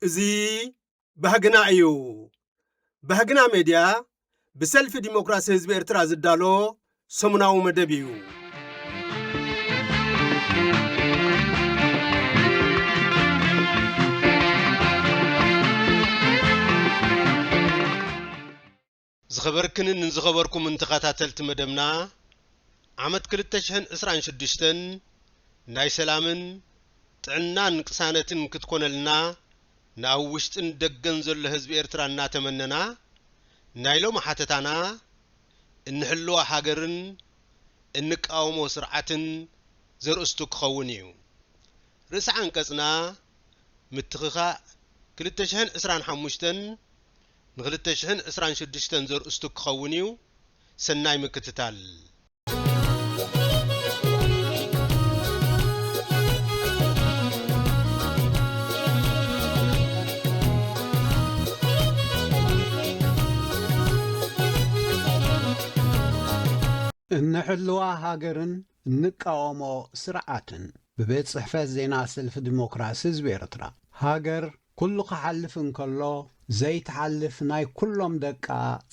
እዙ ባህግና እዩ ባህግና ሜድያ ብሰልፊ ዲሞክራሲ ሕዝቢ ኤርትራ ዝዳሎ ሰሙናዊ መደብ እዩ። ዝኸበርክንን ንዝኸበርኩም እንትኸታተልቲ መደብና ዓመት 2026 ናይ ሰላምን ጥዕናን ቅሳነትን ክትኮነልና ናብ ውሽጥን ደገን ዘሎ ህዝቢ ኤርትራ እናተመነና ናይ ሎም ሓተታና እንሕልዋ ሃገርን እንቃወሞ ስርዓትን ዘርእስቱ ክኸውን እዩ። ርእሲ አንቀጽና ምትኽኻእ 2025 ን2026 ዘርእስቱ ክኸውን እዩ። ሰናይ ምክትታል። እንሕልዋ ሃገርን እንቃወሞ ስርዓትን ብቤት ጽሕፈት ዜና ሰልፊ ዲሞክራሲ ሕዝቢ ኤርትራ ሃገር ኩሉ ክሓልፍ እንከሎ ዘይትሓልፍ ናይ ኩሎም ደቃ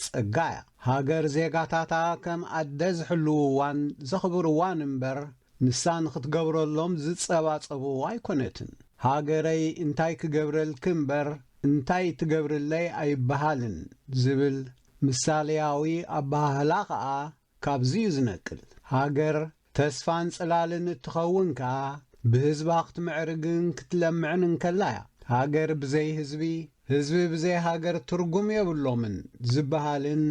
ጸጋ እያ። ሃገር ዜጋታታ ከም ኣደ ዝሕልውዋን ዘኽብርዋን እምበር ንሳ ንኽትገብረሎም ዝጸባጸብዋ ኣይኮነትን። ሃገረይ እንታይ ክገብረልክ እምበር እንታይ ትገብርለይ ኣይበሃልን ዝብል ምሳልያዊ ኣባህላ ኸዓ ካብዚዩ ዝነቅል። ሃገር ተስፋን ጽላልን እትኸውንካ ብህዝባ ክትምዕርግን ክትለምዕን እንከላ እያ። ሃገር ብዘይ ህዝቢ ህዝቢ ብዘይ ሃገር ትርጉም የብሎምን ዝበሃልን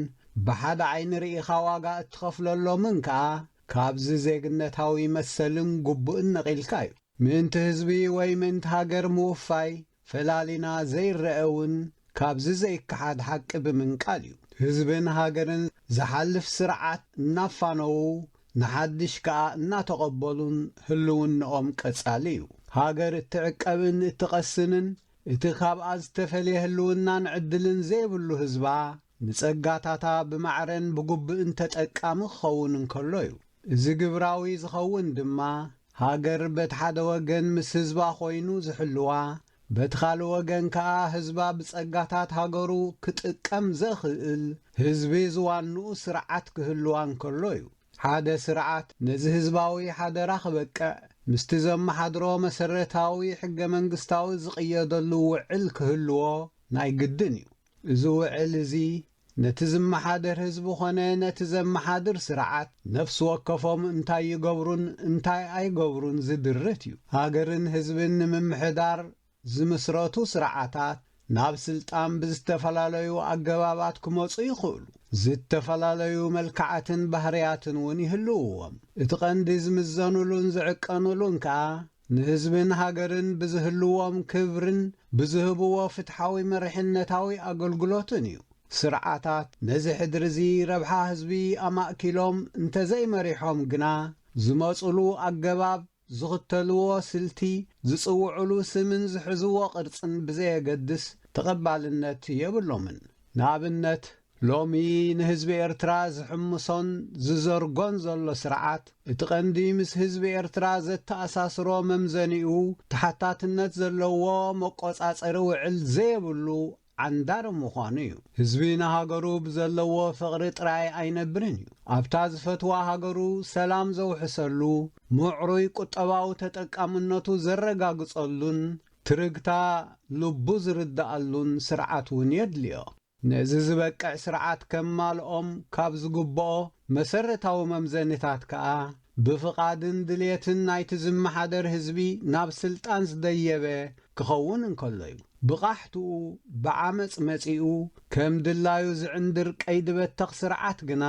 ብሓደ ዓይኒ ርኢኻ ዋጋ እትኸፍለሎምን ከዓ ካብዚ ዜግነታዊ መሰልን ጉቡእን ነቒልካ እዩ። ምእንቲ ህዝቢ ወይ ምእንቲ ሃገር ምውፋይ ፈላሊና ዘይረአውን ካብዚ ዘይከሓድ ሓቂ ብምንቃል እዩ። ህዝብን ሃገርን ዝሓልፍ ስርዓት እናፋነው ንሓድሽ ከዓ እናተቐበሉን ህልውንኦም ቀጻሊ እዩ። ሃገር እትዕቀብን እትቐስንን እቲ ካብኣ ዝተፈልየ ህልውናን ዕድልን ዘይብሉ ህዝባ ንጸጋታታ ብማዕረን ብጉብእን ተጠቃሚ ክኸውን እንከሎ እዩ። እዚ ግብራዊ ዝኸውን ድማ ሃገር በቲ ሓደ ወገን ምስ ህዝባ ኾይኑ ዝሕልዋ በቲ ካልእ ወገን ከዓ ህዝባ ብጸጋታት ሃገሩ ክጥቀም ዘኽእል ህዝቢ ዝዋንኡ ስርዓት ክህልዋ እንከሎ እዩ። ሓደ ስርዓት ነዚ ህዝባዊ ሓደራ ክበቅዕ ምስቲ ዘመሓድሮ መሰረታዊ ሕገ መንግስታዊ ዝቕየደሉ ውዕል ክህልዎ ናይ ግድን እዩ። እዚ ውዕል እዚ ነቲ ዝመሓደር ህዝቢ ኾነ ነቲ ዘመሓድር ስርዓት ነፍሲ ወከፎም እንታይ ይገብሩን እንታይ ኣይገብሩን ዝድርት እዩ። ሃገርን ህዝብን ንምምሕዳር ዝምስረቱ ስርዓታት ናብ ስልጣን ብዝተፈላለዩ ኣገባባት ክመፁ ይኽእሉ። ዝተፈላለዩ መልክዓትን ባህርያትን እውን ይህልውዎም። እቲ ቀንዲ ዝምዘኑሉን ዝዕቀኑሉን ከዓ ንህዝብን ሃገርን ብዝህልዎም ክብርን ብዝህብዎ ፍትሓዊ መሪሕነታዊ ኣገልግሎትን እዩ። ስርዓታት ነዚ ሕድሪ እዚ ረብሓ ህዝቢ ኣማእኪሎም እንተዘይመሪሖም ግና ዝመፁሉ ኣገባብ ዝኽተልዎ ስልቲ ዝጽውዕሉ ስምን ዝሕዝዎ ቅርጽን ብዘየገድስ ተቐባልነት የብሎምን። ንኣብነት ሎሚ ንህዝቢ ኤርትራ ዝሕምሶን ዝዘርጎን ዘሎ ስርዓት እቲ ቀንዲ ምስ ህዝቢ ኤርትራ ዘተኣሳስሮ መምዘኒኡ ተሓታትነት ዘለዎ መቆጻጸሪ ውዕል ዘየብሉ ዓንዳር ምዃኑ እዩ። ህዝቢ ንሃገሩ ብዘለዎ ፍቕሪ ጥራይ ኣይነብርን እዩ። ኣብታ ዝፈትዋ ሃገሩ ሰላም ዘውሕሰሉ ምዕሩይ ቁጠባዊ ተጠቃምነቱ ዘረጋግጸሉን ትርግታ ልቡ ዝርዳኣሉን ስርዓት እውን የድልዮ። ነዚ ዝበቅዕ ስርዓት ከማልኦም ካብ ዝግብኦ መሰረታዊ መምዘኒታት ከዓ ብፍቓድን ድልየትን ናይቲ ዝመሓደር ህዝቢ ናብ ስልጣን ዝደየበ ክኸውን እንከሎ እዩ። ብቓሕትኡ ብዓመፅ መጺኡ ከም ድላዩ ዝዕንድር ቀይዲ በተኽ ስርዓት ግና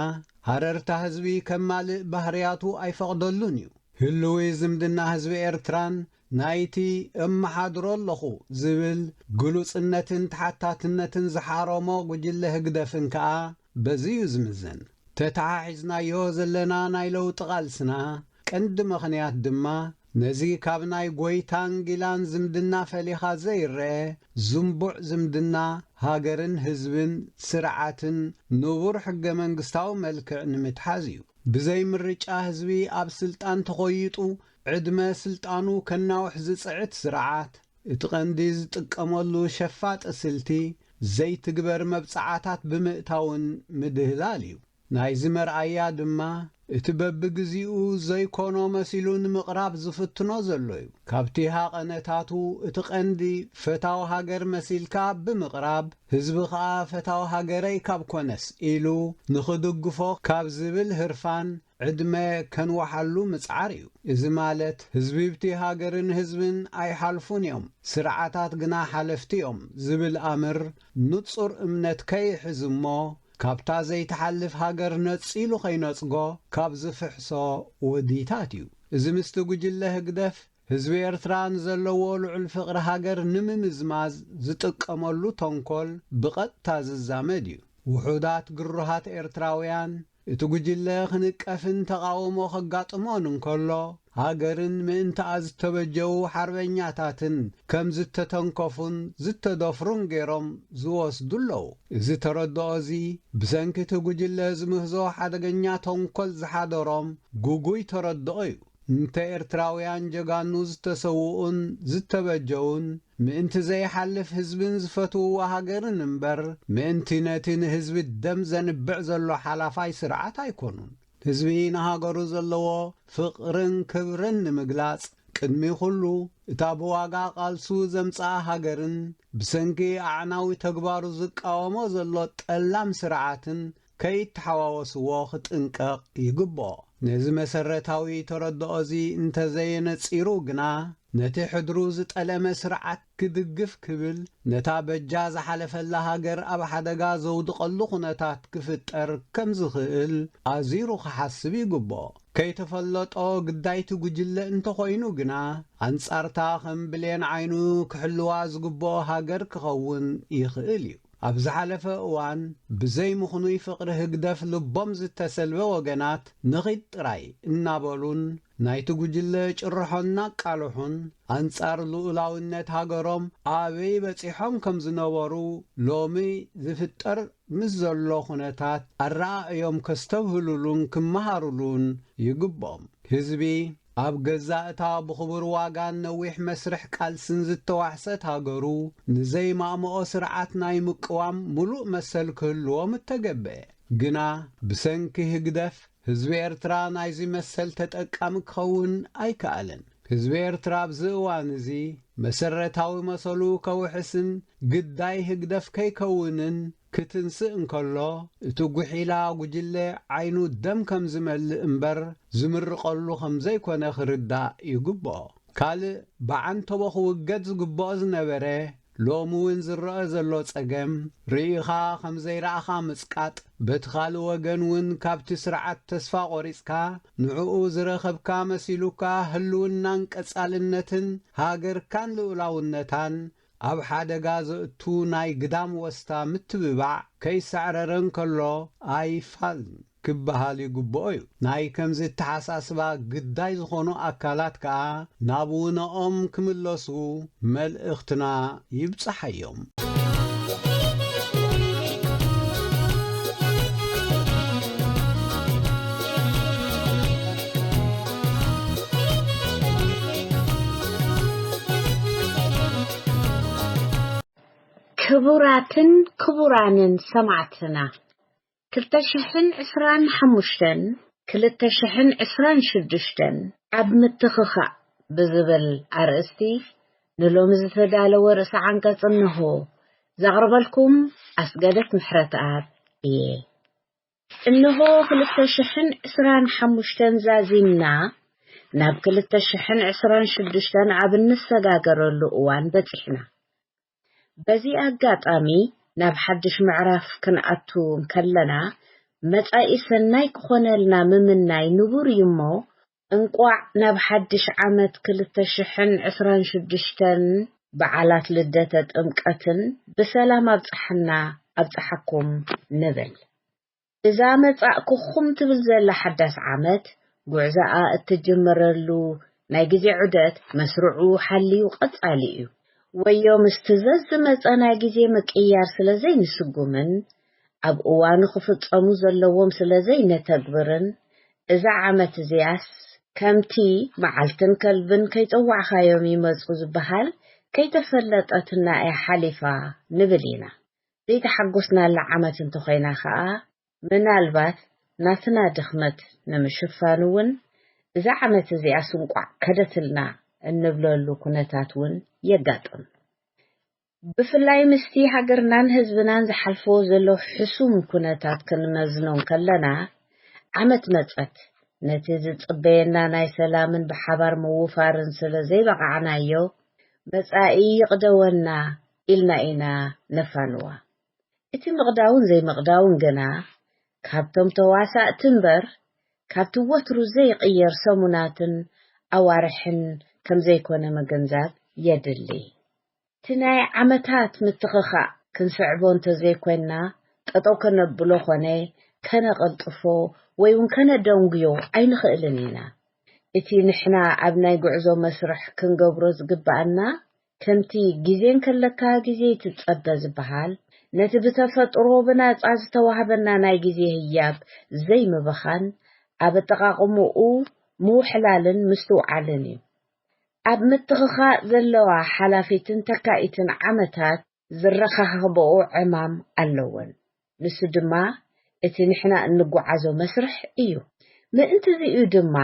ሃረርታ ህዝቢ ከማልእ ባህርያቱ ኣይፈቕደሉን እዩ። ህልዊ ዝምድና ህዝቢ ኤርትራን ናይቲ እመሓድሮ ኣለኹ ዝብል ግሉጽነትን ተሓታትነትን ዝሓሮሞ ጉጅለ ህግደፍን ከዓ በዚዩ ዝምዘን። ተተሓሒዝናዮ ዘለና ናይ ለውጢ ቓልስና ቀንዲ ምኽንያት ድማ ነዚ ካብ ናይ ጐይታን ጊላን ዝምድና ፈሊኻ ዘይርአ ዝምቡዕ ዝምድና ሃገርን ህዝብን ስርዓትን ንቡር ሕገ መንግስታዊ መልክዕ ንምትሓዝ እዩ። ብዘይ ምርጫ ህዝቢ ኣብ ስልጣን ተኾይጡ ዕድመ ስልጣኑ ከናውሕ ዝጽዕት ስርዓት اتقندي ዝጥቀመሉ ሸፋጥ ስልቲ ዘይትግበር መብጻዓታት ብምእታውን ምድህላል እዩ ናይዚ መርኣያ ድማ እቲ በብግዚኡ ዘይኮኖ መሲሉ ንምቕራብ ዝፍትኖ ዘሎ እዩ ካብቲ ሃቐነታቱ እቲ ቀንዲ ፈታዊ ሃገር መሲልካ ብምቕራብ ህዝቢ ኸኣ ፈታዊ ሃገረይ ካብ ኮነስ ኢሉ ንኽድግፎ ካብ ዝብል ህርፋን ዕድመ ከንወሓሉ ምጽዓር እዩ እዚ ማለት ህዝቢ ብቲ ሃገርን ህዝብን ኣይሓልፉን እዮም ስርዓታት ግና ሓለፍቲ እዮም ዝብል ኣምር ንጹር እምነት ከይሕዝ እሞ ካብታ ዘይተሓልፍ ሃገር ነጺሉ ኸይነጽጎ ካብ ዝፍሕሶ ወዲታት እዩ እዚ ምስቲ ጉጅለ ህግደፍ ህዝቢ ኤርትራን ዘለዎ ልዑል ፍቕሪ ሃገር ንምምዝማዝ ዝጥቀመሉ ተንኰል ብቐጥታ ዝዛመድ እዩ ውሑዳት ግሩሃት ኤርትራውያን እቲ ጉጅለ ክንቀፍን ተቃውሞ ኸጋጥሞን እንከሎ ሃገርን ምእንተኣ ዝተበጀው ሓርበኛታትን ከም ዝተተንከፉን ዝተደፍሩን ገይሮም ዝወስዱ ኣለዉ እዚ ተረድኦ እዚ ብሰንኪ እቲ ጉጅለ ዝምህዞ ሓደገኛ ተንኰል ዝሓደሮም ጉጉይ ተረድኦ እዩ እንተ ኤርትራውያን ጀጋኑ ዝተሰውኡን ዝተበጀውን ምእንቲ ዘይሓልፍ ህዝብን ዝፈትውዋ ሃገርን እምበር ምእንቲ ነቲ ንህዝቢ ደም ዘንብዕ ዘሎ ሓላፋይ ስርዓት ኣይኮኑን ህዝቢ ንሃገሩ ዘለዎ ፍቕርን ክብርን ንምግላጽ ቅድሚ ኩሉ እታ ብዋጋ ቃልሱ ዘምጽኣ ሃገርን ብሰንኪ ኣዕናዊ ተግባሩ ዝቃወሞ ዘሎ ጠላም ስርዓትን ከይተሓዋወስዎ ክጥንቀቕ ይግብኦ ነዚ መሰረታዊ ተረድኦ እዚ እንተዘየነጺሩ ግና ነቲ ሕድሩ ዝጠለመ ስርዓት ክድግፍ ክብል ነታ በጃ ዝሓለፈላ ሃገር ኣብ ሓደጋ ዘውድቐሉ ኩነታት ክፍጠር ከም ዝኽእል ኣዚሩ ክሓስብ ይግብኦ ከይተፈለጦ ግዳይቲ ጉጅለ እንተኾይኑ ግና ኣንጻርታ ከም ብሌን ዓይኑ ክሕልዋ ዝግብኦ ሃገር ክኸውን ይኽእል እዩ ኣብ ዝሓለፈ እዋን ብዘይ ምኽኑይ ፍቕሪ ህግደፍ ልቦም ዝተሰልበ ወገናት ንኺድ ጥራይ እናበሉን ናይቲ ጉጅለ ጭርሖና ቃልሑን ኣንጻር ልኡላውነት ሃገሮም ኣበይ በጺሖም ከም ዝነበሩ ሎሚ ዝፍጠር ምስ ዘሎ ኩነታት ኣረኣእዮም ከስተብህሉሉን ክመሃሩሉን ይግብኦም ህዝቢ ኣብ ገዛእታ ብኽቡር ዋጋን ነዊሕ መስርሕ ቃልስን ዝተዋሕሰት ሃገሩ ንዘይማእምኦ ስርዓት ናይ ምቅዋም ሙሉእ መሰል ክህልዎም እተገብአ ግና ብሰንኪ ህግደፍ ህዝቢ ኤርትራ ናይዚ መሰል ተጠቃሚ ክኸውን ኣይከኣለን ህዝቢ ኤርትራ ኣብዚ እዋን እዚ መሰረታዊ መሰሉ ከውሕስን ግዳይ ህግደፍ ከይከውንን ክትንስእ እንከሎ እቲ ጉሒላ ጉጅለ ዓይኑ ደም ከም ዝመልእ እምበር ዝምርቐሉ ከም ዘይኮነ ክርዳእ ይግብኦ ካልእ ብዓንተቦ ክውገድ ዝግብኦ ዝነበረ ሎሚ እውን ዝረአ ዘሎ ጸገም ርኢኻ ከም ዘይረኣኻ ምጽቃጥ በቲ ካልእ ወገን እውን ካብቲ ስርዓት ተስፋ ቆሪጽካ ንዕኡ ዝረኸብካ መሲሉካ ህልውናን ቀጻልነትን ሃገርካን ልኡላውነታን ኣብ ሓደጋ ዘእቱ ናይ ግዳም ወስታ ምትብባዕ ከይሰዕረረን ከሎ ኣይፋልን ክበሃል ይግብኦ እዩ ናይ ከምዚ እተሓሳስባ ግዳይ ዝኾኑ ኣካላት ከዓ ናብ ውነኦም ክምለሱ መልእኽትና ይብጽሓዮም ክቡራትን ክቡራንን ሰማዕትና 2025 ኣብ ምትኽኻእ ብዝብል ኣርእስቲ ንሎሚ ዝተዳለወ ርእሰ አንቀጽ እንሆ ዘቕርበልኩም ኣስገደት ምሕረትኣብ እየ እንሆ 2025 ዛዚምና ናብ 2026 ኣብ እንሰጋገረሉ እዋን በፂሕና በዚ አጋጣሚ ናብ ሓድሽ ምዕራፍ ክንኣቱ ከለና መጻኢ ሰናይ ክኾነልና ምምናይ ንቡር ይሞ እንቋዕ ናብ ሓድሽ ዓመት 2026 በዓላት ልደተ ጥምቀትን ብሰላም ኣብጽሓኩም ንብል እዛ መጻእክኹም ትብል ዘላ ሓዳስ ዓመት ጉዕዛኣ እትጅምረሉ ናይ ግዜ ዑደት መስርዑ ሓልዩ ቀጻሊ እዩ ወዮ ምስትዘዝ መጻናይ ጊዜ መቅያር ስለዘይ ንስጉምን ኣብ እዋኑ ክፍጸሙ ዘለዎም ስለዘይ ነተግብርን እዛ ዓመት እዚያስ ከምቲ መዓልትን ከልብን ከይጠዋዕኻዮም ይመጹ ዝበሃል ከይተፈለጠትና እያ ሓሊፋ ንብል ኢና ዘይተሓጎስና ለዓመት እንተኾይና ከዓ ምናልባት ናትና ድኽመት ንምሽፋን እውን እዛ ዓመት እዚኣ ስንቋዕ ከደትልና እንብለሉ ኩነታት እውን የጋጥም ብፍላይ ምስቲ ሃገርናን ህዝብናን ዝሓልፎ ዘሎ ሕሱም ኩነታት ክንመዝኖም ከለና ዓመት መፀት ነቲ ዝፅበየና ናይ ሰላምን ብሓባር ምውፋርን ስለ ዘይበቃዕናዮ መጻኢ ይቕደወና ኢልና ኢና ነፋንዋ እቲ ምቕዳውን ዘይምቕዳውን ገና ካብቶም ተዋሳእቲ እምበር ካብቲ ወትሩ ዘይቕየር ሰሙናትን ኣዋርሕን ከም ዘይኮነ መገንዛብ የድሊ እቲ ናይ ዓመታት ምትኽኻእ ክንስዕቦ እንተዘይኮንና ጠጠው ከነብሎ ኾነ ከነቐልጥፎ ወይ እውን ከነደንጉዮ ኣይንኽእልን ኢና እቲ ንሕና ኣብ ናይ ጉዕዞ መስርሕ ክንገብሮ ዝግባአና ከምቲ ግዜን ከለካ ግዜ ትጸበ ዝበሃል ነቲ ብተፈጥሮ ብናፃ ዝተዋህበና ናይ ግዜ ህያብ ዘይምብኻን ኣብ ኣጠቓቕምኡ ምውሕላልን ምስትውዓልን እዩ ኣብ ምትኽኻእ ዘለዋ ሓላፊትን ተካኢትን ዓመታት ዝረኻኽብኦ ዕማም ኣለወን ንሱ ድማ እቲ ንሕና እንጓዓዞ መስርሕ እዩ ምእንቲ እዚኡ ድማ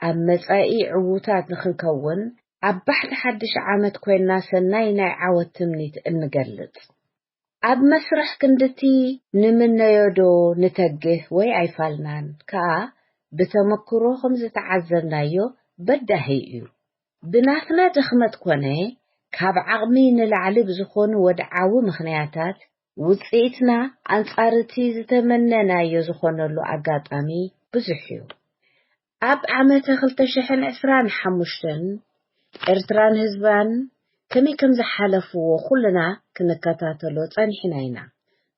ኣብ መጻኢ ዕዉታት ንኽንከውን ኣብ ባሕቲ ሓድሽ ዓመት ኮይና ሰናይ ናይ ዓወት ትምኒት እንገልጽ ኣብ መስርሕ ክንድቲ ንምነዮዶ ንተግህ ወይ ኣይፋልናን ከዓ ብተመክሮ ከም ዝተዓዘብናዮ በዳሂ እዩ ብናትና ድኽመት ኮነ ካብ ዓቕሚ ንላዕሊ ብዝኾኑ ወድዓዊ ምኽንያታት ውፅኢትና ኣንጻርቲ ዝተመነናዮ ዝኾነሉ ኣጋጣሚ ብዙሕ እዩ ኣብ ዓመተ 2025 ኤርትራን ህዝባን ከመይ ከም ዝሓለፍዎ ኩልና ክንከታተሎ ጸኒሕና ኢና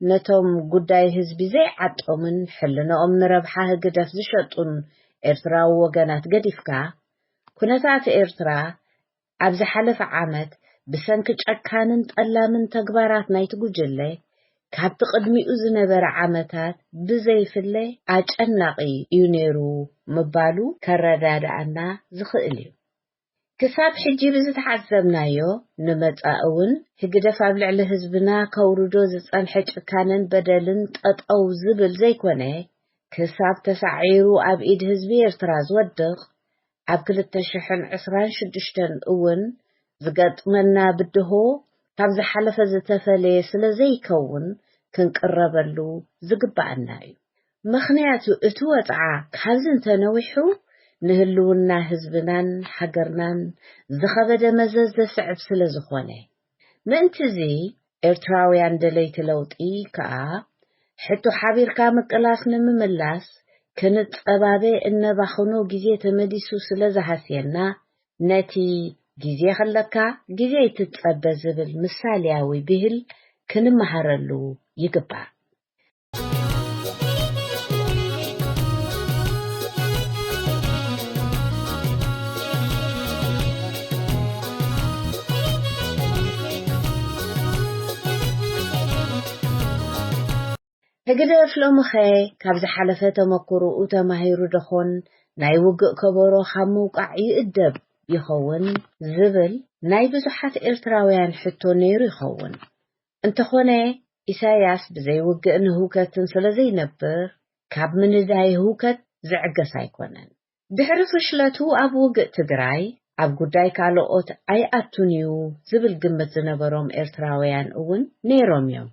ነቶም ጉዳይ ህዝቢ ዘይዓጦምን ሕልነኦም ንረብሓ ህግደፍ ዝሸጡን ኤርትራዊ ወገናት ገዲፍካ ኩነታት ኤርትራ ኣብ ዝሓለፈ ዓመት ብሰንኪ ጨካንን ጠላምን ተግባራት ናይቲ ጉጅለ ካብቲ ቅድሚኡ ዝነበረ ዓመታት ብዘይፍለ ኣጨናቂ እዩ ነይሩ ምባሉ ከረዳድኣና ዝኽእል እዩ ክሳብ ሕጂ ብዝተሓዘብናዮ ንመጻኢ እውን ህግደፍ ኣብ ልዕሊ ህዝብና ከውርዶ ዝጸንሐ ጭካንን በደልን ጠጠው ዝብል ዘይኮነ ክሳብ ተሳዒሩ ኣብ ኢድ ህዝቢ ኤርትራ ዝወድቕ ኣብ 2026 እውን ዝገጥመና ብድሆ ካብ ዝሓለፈ ዝተፈለየ ስለ ዘይከውን ክንቅረበሉ ዝግባአና እዩ ምኽንያቱ እቲ ወፅዓ ካብዚ እንተነዊሑ ንህልውና ህዝብናን ሃገርናን ዝኸበደ መዘዝ ዘስዕብ ስለ ዝኾነ ምእንቲ እዚ ኤርትራውያን ደለይቲ ለውጢ ከዓ ሕቶ ሓቢርካ ምቅላስ ንምምላስ ክንጸባበ እነባኽኖ ግዜ ተመዲሱ ስለ ዝሃስየና ነቲ ግዜ ኸለካ ግዜ ትጸበ ዝብል ምሳልያዊ ብሂል ክንመሃረሉ ይግባእ هجدف لمخي كابز حلفة تمكرو تماهيرو دخون ناي وقع كبرو خموق يقدب يخون زبل ناي بزحات إرتراويان حتو نيرو يخون انت خوني إساياس بزي وقع نهوكة تنسل زي نبر كاب من داي هوكة زعقة سايكونن دحرف شلاتو أب وقع تقراي أب قداي كالوقت أي أتونيو زبل قمت زنبروم إرتراويان أون نيروم يوم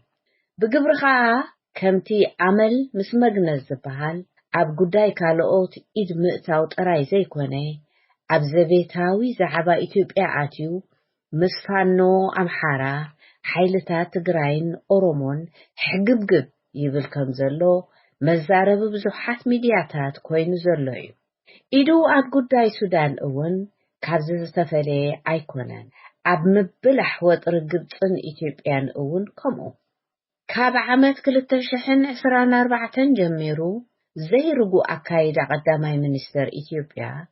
بقبرخا كمتي عمل مسمجنز زبال أب قداي كالوقت إد مئتاو تراي زي كوني أب زبيتاوي زعبا إثيوبيا عاتيو مسفانو أمحارا حيلتا تقراين أورومون حقبقب يبل كمزلو مزارب بزحات ميدياتات كوين زلوي إدو أب قداي سودان أون كابزز تفلي أيكونان أب مبلح وطرقبتن إثيوبيان أون كمو كاب عامات 2024 جميرو زي رجوع أكايد قدامي منستر إثيوبيا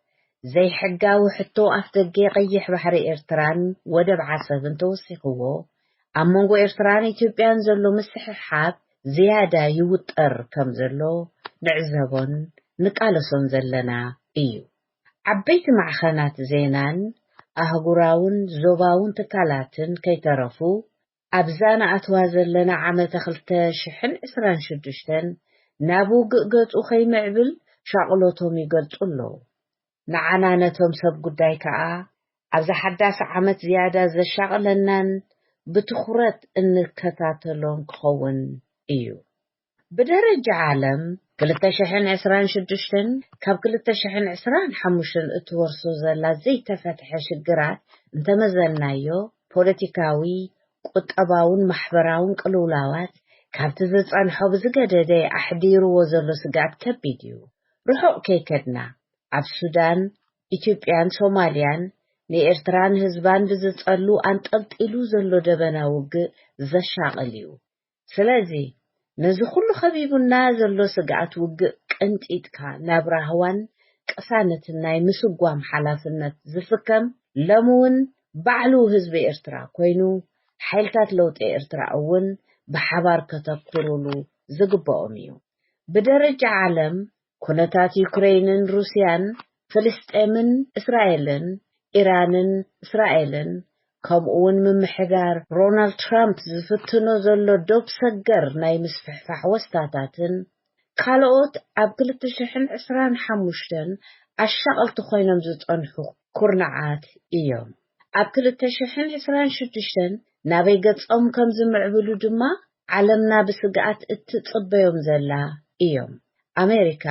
زي حقاو حتو أفتقي قيح بحر إرتران ودب عصب توثقوه أمونغو إرتران إثيوبيان زلو مسح حاب زيادة يوتر كم زلو نعزبون نقالسون زلنا إيو عبيت مع خانات زينان ኣህጉራውን ዞባውን ትካላትን ከይተረፉ ኣብዛና ኣትዋ ዘለና ዓመተ 2026 ናብ ውግእ ገጹ ኸይምዕብል ሻቕሎቶም ይገልጹ ኣለዉ። ንዓና ነቶም ሰብ ጉዳይ ከዓ ኣብዛ ሓዳስ ዓመት ዝያዳ ዘሻቕለናን ብትኹረት እንከታተሎም ክኸውን እዩ። ብደረጃ ዓለም 2026 ካብ 2025 እትወርሶ ዘላ ዘይተፈትሐ ሽግራት እንተመዘልናዮ ፖለቲካዊ ቁጠባውን ማሕበራውን ቅልውላዋት ካብቲ ዝጸንሖ ብዝገደደ ኣሕዲርዎ ዘሎ ስጋት ከቢድ እዩ። ርሑቕ ከይከድና ኣብ ሱዳን፣ ኢትዮጵያን ሶማልያን ንኤርትራን ህዝባን ብዝጸሉ አንጠልጢሉ ዘሎ ደበና ውግእ ዘሻቕል እዩ። ስለዚ ነዚ ኩሉ ኸቢቡና ዘሎ ስጋት ውግእ ቀንጢጥካ ናብ ራህዋን ቅሳነትን ናይ ምስጓም ሓላፍነት ዝስከም ሎምውን ባዕሉ ህዝቢ ኤርትራ ኮይኑ ሓይልታት ለውጢ ኤርትራ እውን ብሓባር ከተኩሩሉ ዝግበኦም እዩ። ብደረጃ ዓለም ኩነታት ዩክሬንን ሩስያን ፍልስጤምን እስራኤልን ኢራንን እስራኤልን ከምኡውን ምምሕዳር ሮናልድ ትራምፕ ዝፍትኖ ዘሎ ዶብ ሰገር ናይ ምስፍሕፋሕ ወስታታትን ካልኦት ኣብ 2025 ኣሻቐልቲ ኮይኖም ዝጸንሑ ኩርናዓት እዮም። ኣብ 2026 ናበይ ገጾም ከም ዝምዕብሉ ድማ ዓለምና ብስግኣት እትጽበዮም ዘላ እዮም። ኣሜሪካ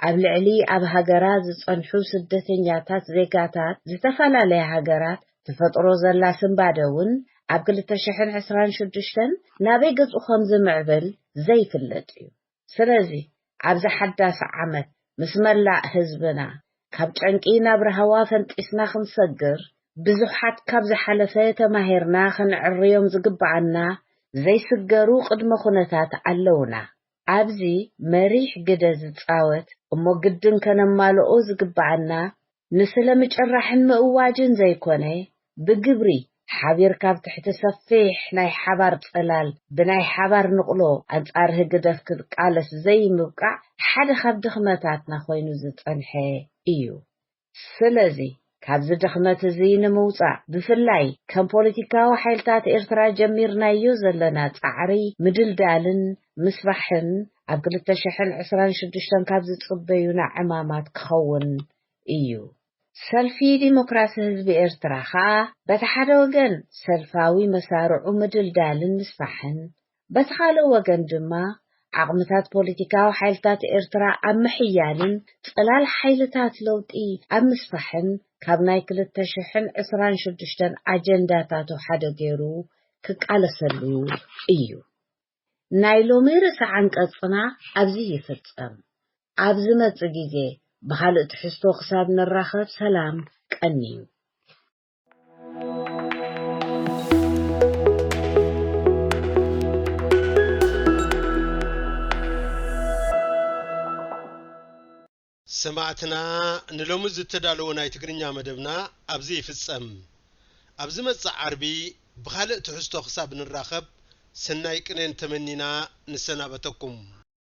ኣብ ልዕሊ ኣብ ሃገራ ዝጸንሑ ስደተኛታት ዜጋታት ዝተፈላለየ ሃገራት ተፈጥሮ ዘላ ስምባደውን ኣብ 2026 ናበይ ገጹ ከም ዝምዕብል ዘይፍለጥ እዩ። ስለዚ ኣብዚ ሓዳስ ዓመት ምስ መላእ ህዝብና ካብ ጨንቂ ናብ ረሃዋ ፈንጢስና ክንሰግር ብዙሓት ካብ ዝሓለፈ ተማሂርና ክንዕርዮም ዝግባአና ዘይስገሩ ቅድመ ኩነታት ኣለውና። ኣብዚ መሪሕ ግደ ዝጻወት እሞ ግድን ከነማልኦ ዝግባአና ንስለምጭራሕን ምእዋጅን ዘይኮነ ብግብሪ ሓቢር ካብ ትሕቲ ሰፊሕ ናይ ሓባር ጽላል ብናይ ሓባር ንቕሎ ኣንጻር ህግደፍ ክትቃለስ ዘይምብቃዕ ሓደ ካብ ድኽመታትና ኮይኑ ዝጸንሐ እዩ። ስለዚ ካብዚ ድኽመት እዚ ንምውፃእ ብፍላይ ከም ፖለቲካዊ ሓይልታት ኤርትራ ጀሚርናዮ ዘለና ጻዕሪ ምድልዳልን ምስባሕን ኣብ 2026 ካብ ዝጽበዩና ዕማማት ክኸውን እዩ። ሰልፊ ዲሞክራሲ ህዝቢ ኤርትራ ከዓ በቲ ሓደ ወገን ሰልፋዊ መሳርዑ ምድልዳልን ምስባሕን በቲ ካልእ ወገን ድማ ዓቕምታት ፖለቲካዊ ሓይልታት ኤርትራ ኣብ ምሕያልን ጽላል ሓይልታት ለውጢ ኣብ ምስባሕን ካብ ናይ 2026 ኣጀንዳታቱ ሓደ ገይሩ ክቃለሰሉ እዩ። ናይ ሎሚ ርእሰ አንቀጽና ኣብዚ ይፍጸም። ኣብ ዝመጽእ ግዜ ብኻልእ ትሕዝቶ ክሳብ ንራኸብ ሰላም ቀኒዩ። ሰማዕትና ንሎሚ ዝተዳለወ ናይ ትግርኛ መደብና ኣብዚ ይፍጸም። ኣብዚ መጽእ ዓርቢ ብኻልእ ትሕዝቶ ክሳብ ንራኸብ ሰናይ ቅኔን ተመኒና ንሰናበተኩም።